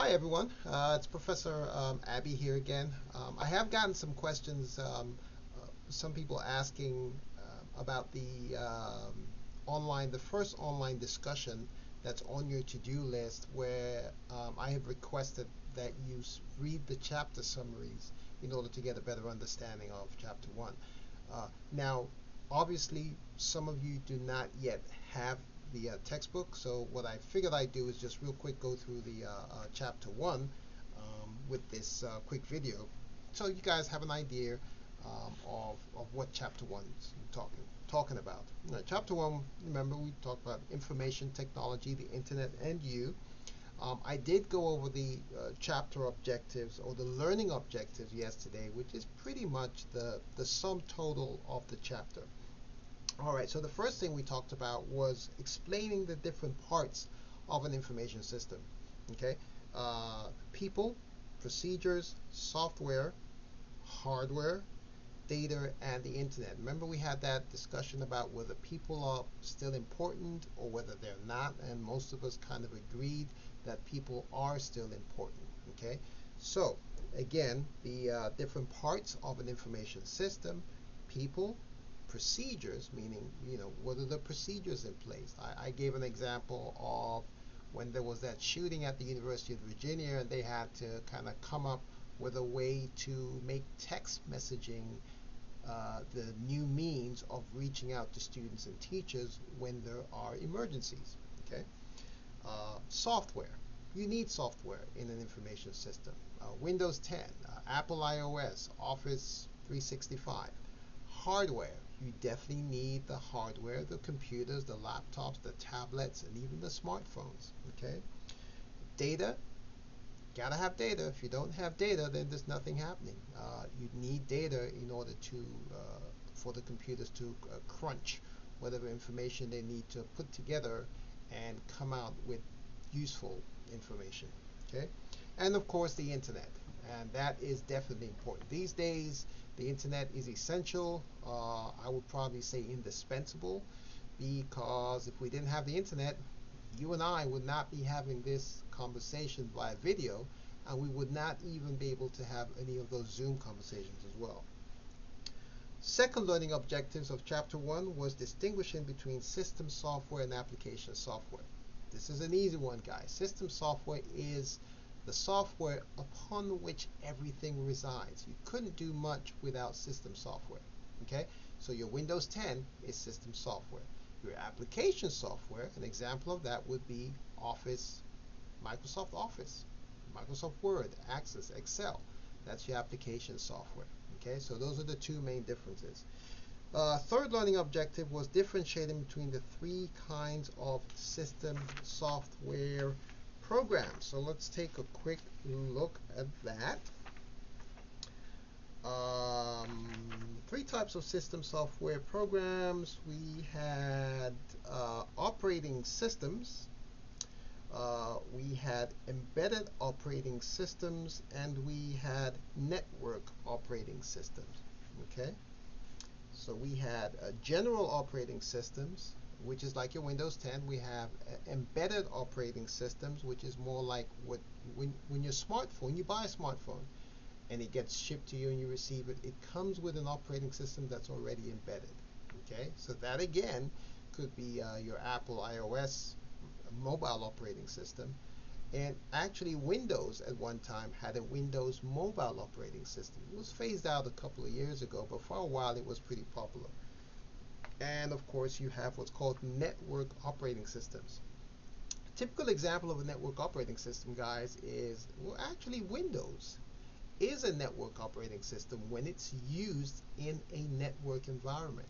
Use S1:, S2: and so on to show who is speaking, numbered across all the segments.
S1: Hi everyone, it's Professor Abby here again. I have gotten some questions, some people asking about the first online discussion that's on your to-do list where I have requested that you read the chapter summaries in order to get a better understanding of chapter 1. Now, obviously, some of you do not yet have the textbook, so what I figured I'd do is just real quick go through the chapter 1 with this quick video so you guys have an idea of what chapter 1 is talking about. Chapter 1, remember, we talked about information technology, the internet, and you. I did go over the chapter objectives or the learning objectives yesterday, which is pretty much the sum total of the chapter. All right, so the first thing we talked about was explaining the different parts of an information system. Okay, people, procedures, software, hardware, data, and the internet. Remember we had that discussion about whether people are still important or whether they're not, and most of us kind of agreed that people are still important. Okay, so again, the different parts of an information system: people, procedures, meaning, what are the procedures in place? I gave an example of when there was that shooting at the University of Virginia, and they had to kind of come up with a way to make text messaging the new means of reaching out to students and teachers when there are emergencies. Okay, software. You need software in an information system. Windows 10, Apple iOS, Office 365. Hardware. You definitely need the hardware, the computers, the laptops, the tablets, and even the smartphones. Okay. Data. Gotta have data. If you don't have data, then there's nothing happening. You need data in order to for the computers to crunch whatever information they need to put together and come out with useful information. Okay, and of course the internet, and that is definitely important these days. The internet is essential. I would probably say indispensable, because if we didn't have the internet, you and I would not be having this conversation via video, and we would not even be able to have any of those Zoom conversations as well. Second learning objectives of chapter 1 was distinguishing between system software and application software. This is an easy one, guys. System software is the software upon which everything resides. You couldn't do much without system software. Okay, so your Windows 10 is system software. Your application software, an example of that would be Office, Microsoft Office, Microsoft Word, Access, Excel. That's your application software. Okay, so those are the two main differences. Third learning objective was differentiating between the three kinds of system software programs. So let's take a quick look at that. Three types of system software programs. We had operating systems, we had embedded operating systems, and we had network operating systems. Okay, so we had general operating systems, which is like your Windows 10. We have embedded operating systems, which is more like when your smartphone, you buy a smartphone and it gets shipped to you and you receive it, it comes with an operating system that's already embedded. Okay, so that again could be your Apple iOS mobile operating system. And actually Windows at one time had a Windows mobile operating system. It was phased out a couple of years ago, but for a while it was pretty popular. And of course you have what's called network operating systems. A typical example of a network operating system, guys, is, well, actually Windows is a network operating system when it's used in a network environment.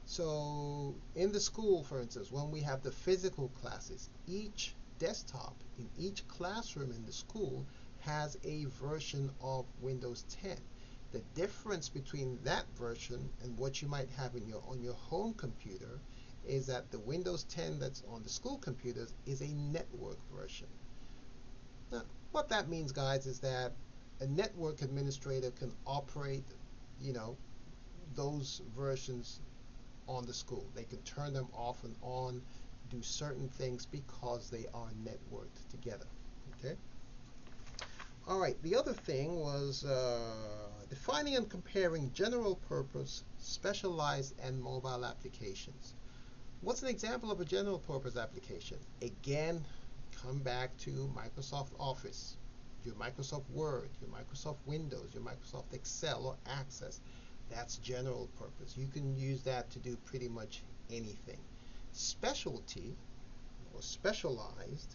S1: So in the school, for instance, when we have the physical classes, each desktop in each classroom in the school has a version of Windows 10. The difference between that version and what you might have on your home computer is that the Windows 10 that's on the school computers is a network version. Now, what that means, guys, is that a network administrator can operate, those versions on the school. They can turn them off and on, do certain things because they are networked together. Okay. All right, the other thing was defining and comparing general purpose, specialized, and mobile applications. What's an example of a general purpose application? Again, come back to Microsoft Office, your Microsoft Word, your Microsoft Windows, your Microsoft Excel or Access. That's general purpose. You can use that to do pretty much anything. Specialty or specialized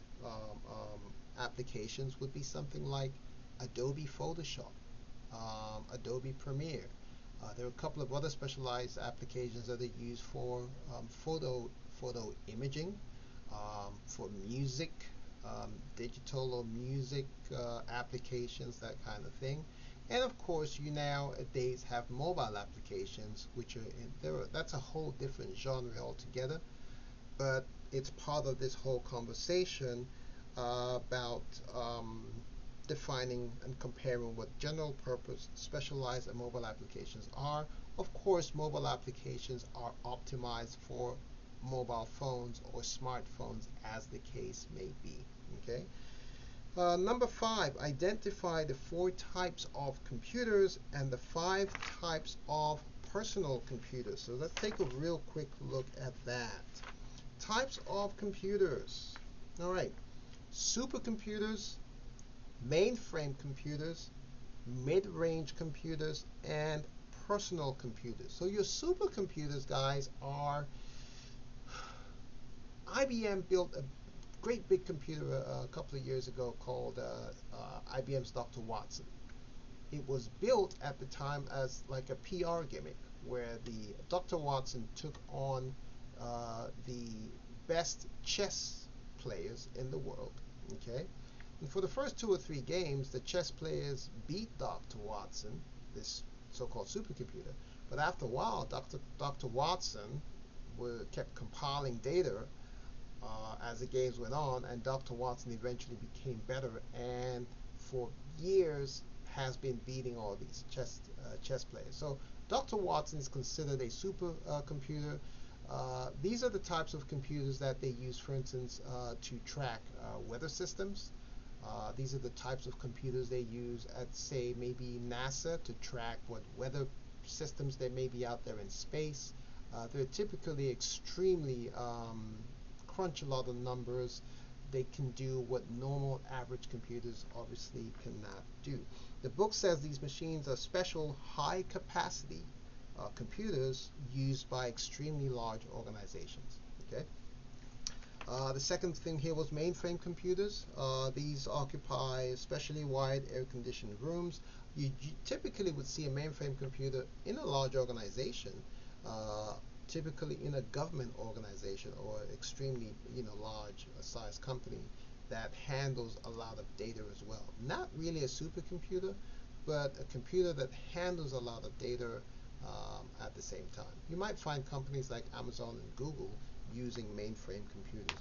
S1: applications would be something like Adobe Photoshop, Adobe Premiere. There are a couple of other specialized applications that are used for photo imaging, for music, digital or music applications, that kind of thing. And of course, you nowadays have mobile applications, which are that's a whole different genre altogether. But it's part of this whole conversation about defining and comparing what general purpose, specialized, and mobile applications are. Of course, mobile applications are optimized for mobile phones or smartphones, as the case may be. Okay. Number 5, identify the 4 types of computers and the 5 types of personal computers. So let's take a real quick look at that. Types of computers. All right. Supercomputers, mainframe computers, mid-range computers, and personal computers. So your supercomputers, guys, are IBM built a great big computer a couple of years ago called IBM's Dr. Watson. It was built at the time as like a PR gimmick, where the Dr. Watson took on the best chess players in the world. Okay, and for the first 2 or 3 games, the chess players beat Dr. Watson, this so-called supercomputer. But after a while, Dr. Watson kept compiling data as the games went on, and Dr. Watson eventually became better, and for years has been beating all these chess players. So Dr. Watson is considered a supercomputer. These are the types of computers that they use, for instance, to track weather systems. These are the types of computers they use at, say, maybe NASA to track what weather systems there may be out there in space. They're typically extremely crunch a lot of numbers. They can do what normal average computers obviously cannot do. The book says these machines are special high capacity computers used by extremely large organizations. Okay. The second thing here was mainframe computers. These occupy especially wide air-conditioned rooms. You typically would see a mainframe computer in a large organization, typically in a government organization or extremely large size company that handles a lot of data as well. Not really a supercomputer, but a computer that handles a lot of data at the same time. You might find companies like Amazon and Google using mainframe computers.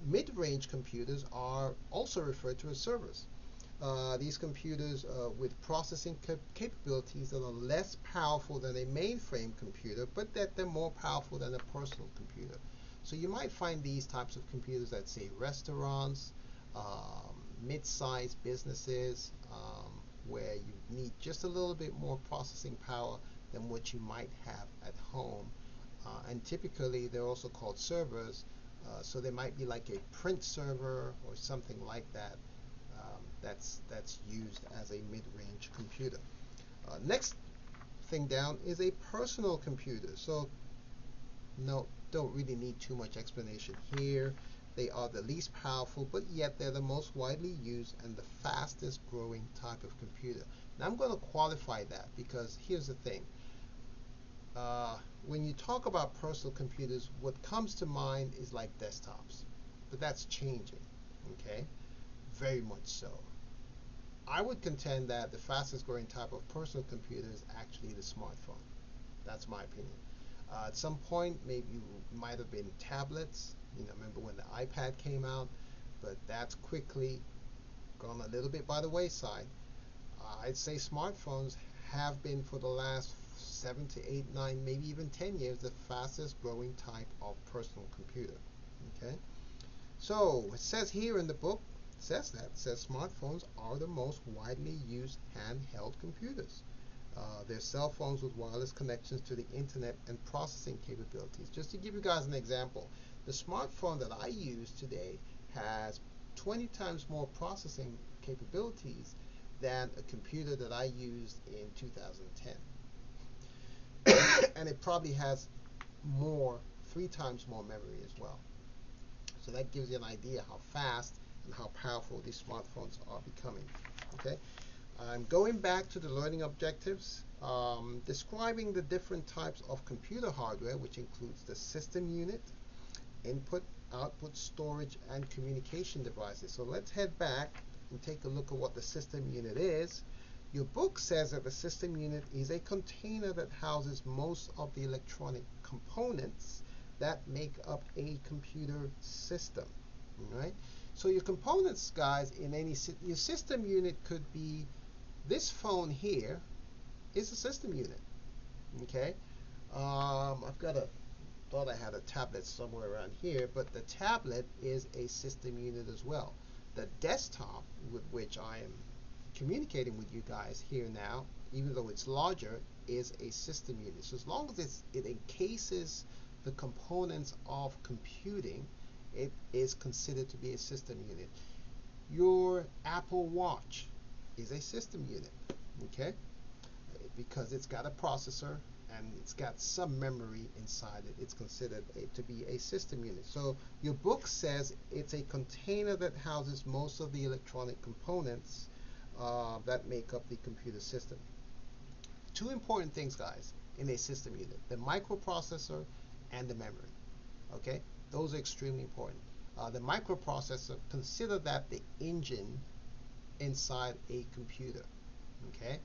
S1: Mid-range computers are also referred to as servers. These computers with processing capabilities that are less powerful than a mainframe computer, but that they're more powerful than a personal computer. So you might find these types of computers at, say, restaurants, mid-sized businesses, where you need just a little bit more processing power than what you might have at home. And typically they're also called servers, so they might be like a print server or something like that. That's used as a mid-range computer. Next thing down is a personal computer. So no, don't really need too much explanation here. They are the least powerful, but yet they're the most widely used and the fastest growing type of computer. Now I'm going to qualify that, because here's the thing. When you talk about personal computers, what comes to mind is like desktops, but that's changing. Okay, very much so. I would contend that the fastest growing type of personal computer is actually the smartphone. That's my opinion. At some point, maybe it might have been tablets. Remember when the iPad came out, but that's quickly gone a little bit by the wayside. I'd say smartphones have been, for the last 7 to 8, 9, maybe even 10 years, the fastest growing type of personal computer. Okay. So it says here in the book, says that. It says smartphones are the most widely used handheld computers. They're cell phones with wireless connections to the internet and processing capabilities. Just to give you guys an example, the smartphone that I use today has 20 times more processing capabilities than a computer that I used in 2010. And it probably has more, 3 times more memory as well. So that gives you an idea how fast and how powerful these smartphones are becoming. Okay, I'm going back to the learning objectives, describing the different types of computer hardware, which includes the system unit, input, output, storage, and communication devices. So let's head back and take a look at what the system unit is. Your book says that the system unit is a container that houses most of the electronic components that make up a computer system. All right? So your components, guys, in any your system unit could be this phone here is a system unit. Okay? I've got a thought I had a tablet somewhere around here, but the tablet is a system unit as well. The desktop with which I am communicating with you guys here now, even though it's larger, is a system unit. So as long as it encases the components of computing, it is considered to be a system unit. Your Apple Watch is a system unit, okay? Because it's got a processor and it's got some memory inside it. It's considered to be a system unit. So your book says it's a container that houses most of the electronic components that make up the computer system. 2 important things, guys, in a system unit: the microprocessor and the memory. Okay, those are extremely important. The microprocessor, consider that the engine inside a computer. Okay,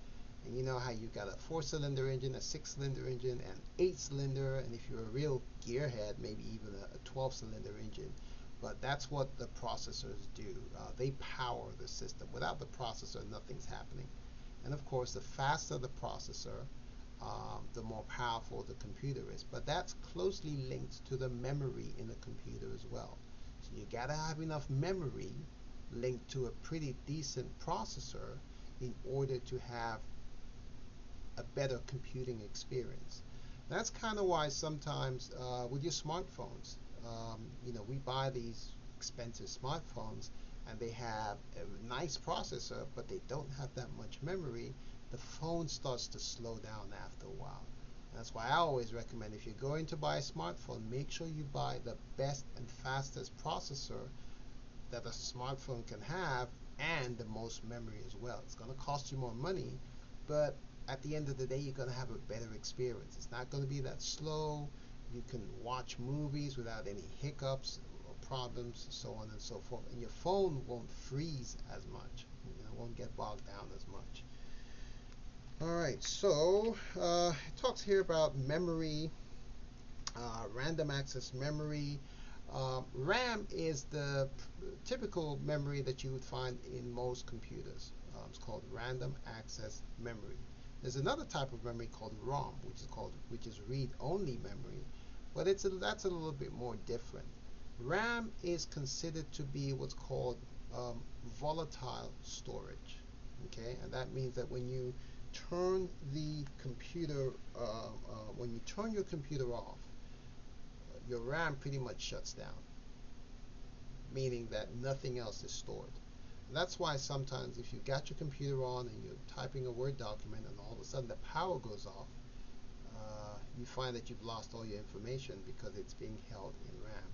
S1: and you know how you got a 4-cylinder engine, a 6-cylinder engine, and 8-cylinder, and if you're a real gearhead, maybe even a 12-cylinder engine. But that's what the processors do. They power the system. Without the processor, nothing's happening. And of course, the faster the processor, the more powerful the computer is. But that's closely linked to the memory in the computer as well. So you gotta have enough memory linked to a pretty decent processor in order to have a better computing experience. That's kind of why sometimes with your smartphones, you know, we buy these expensive smartphones and they have a nice processor, but they don't have that much memory. The phone starts to slow down after a while. That's why I always recommend, if you're going to buy a smartphone, make sure you buy the best and fastest processor that a smartphone can have, and the most memory as well. It's going to cost you more money, but at the end of the day, you're going to have a better experience. It's not going to be that slow. You can watch movies without any hiccups or problems, so on and so forth. And your phone won't freeze as much. You know, won't get bogged down as much. All right, so it talks here about memory, random access memory. RAM is the typical memory that you would find in most computers. It's called random access memory. There's another type of memory called ROM, which is read-only memory, but that's a little bit more different. RAM is considered to be what's called volatile storage. Okay, and that means that when you turn the computer, when you turn your computer off, your RAM pretty much shuts down, meaning that nothing else is stored. And that's why sometimes if you got your computer on and you're typing a Word document and all of a sudden the power goes off, you find that you've lost all your information because it's being held in RAM.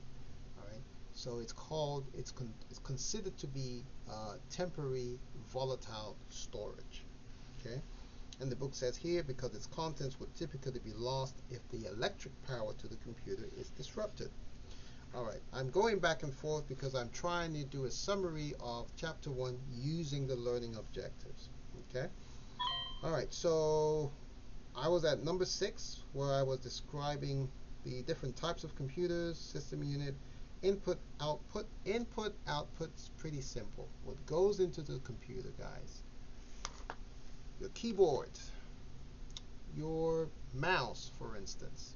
S1: All right, so it's considered to be temporary volatile storage. Okay, and the book says here, because its contents would typically be lost if the electric power to the computer is disrupted. All right, I'm going back and forth because I'm trying to do a summary of Chapter 1 using the learning objectives. Okay? All right, so I was at number 6, where I was describing the different types of computers, system unit, input, output. Input, output's pretty simple. What goes into the computer, guys? Your keyboard, your mouse, for instance.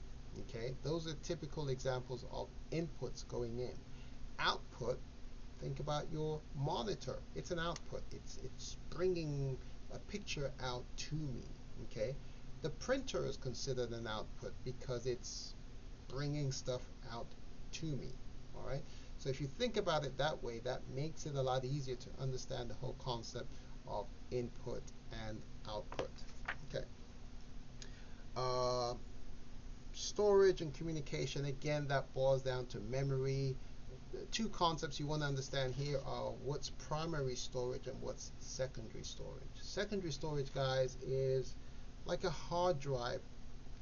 S1: Okay, those are typical examples of inputs going in. Output Think about your monitor. It's an output. It's bringing a picture out to me. Okay. The printer is considered an output because it's bringing stuff out to me. All right. So if you think about it that way, that makes it a lot easier to understand the whole concept of input and output. Okay. Storage and communication, again, that boils down to memory. The two concepts you want to understand here are what's primary storage and what's secondary storage. Secondary storage, guys, is like a hard drive,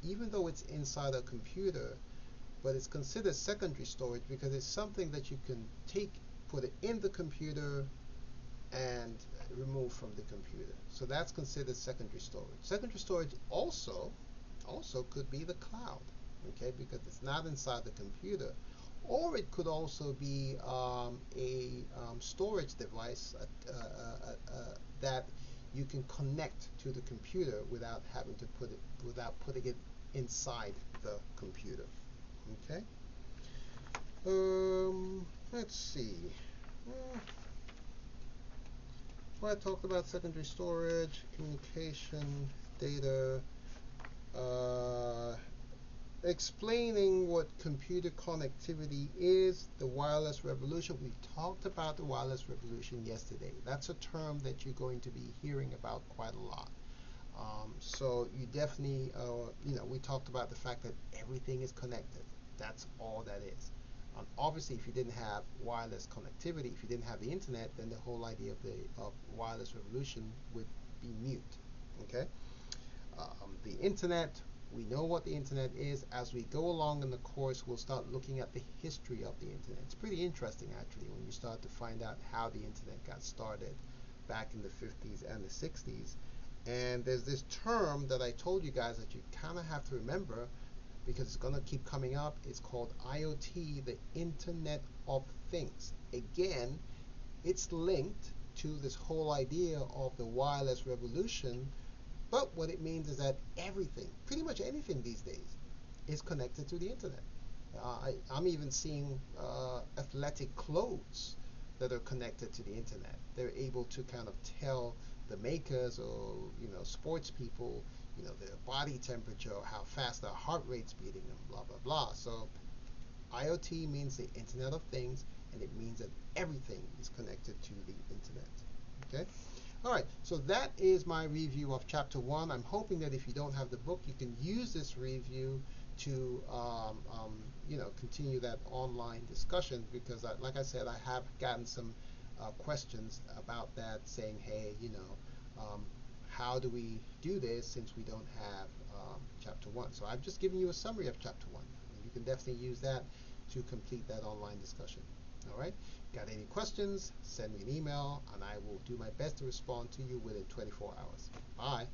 S1: even though it's inside a computer, but it's considered secondary storage because it's something that you can take, put it in the computer, and remove from the computer. So that's considered secondary storage. Secondary storage also could be the cloud, okay, because it's not inside the computer. Or it could also be a storage device that you can connect to the computer without having to without putting it inside the computer. Okay. Let's see. So I talked about secondary storage, communication, data, explaining what computer connectivity is, the wireless revolution. We talked about the wireless revolution yesterday. That's a term that you're going to be hearing about quite a lot. So you definitely, we talked about the fact that everything is connected. That's all that is. Obviously, if you didn't have wireless connectivity, if you didn't have the internet, then the whole idea of wireless revolution would be mute. Okay. The internet, we know what the internet is. As we go along in the course, we'll start looking at the history of the internet. It's pretty interesting, actually, when you start to find out how the internet got started back in the 50s and the 60s. And there's this term that I told you guys that you kind of have to remember because it's going to keep coming up. It's called IoT, the Internet of Things. Again, it's linked to this whole idea of the wireless revolution, but what it means is that everything, pretty much anything these days, is connected to the internet. I'm even seeing athletic clothes that are connected to the internet. They're able to kind of tell the makers or sports people their body temperature, how fast their heart rate's beating, and blah blah blah. So IoT means the Internet of Things, and it means that everything is connected to the internet. Okay. All right, so that is my review of Chapter 1. I'm hoping that if you don't have the book, you can use this review to continue that online discussion because, like I said, I have gotten some questions about that saying, hey, how do we do this since we don't have Chapter 1? So I've just given you a summary of Chapter 1. You can definitely use that to complete that online discussion. All right. Got any questions? Send me an email, and I will do my best to respond to you within 24 hours. Bye.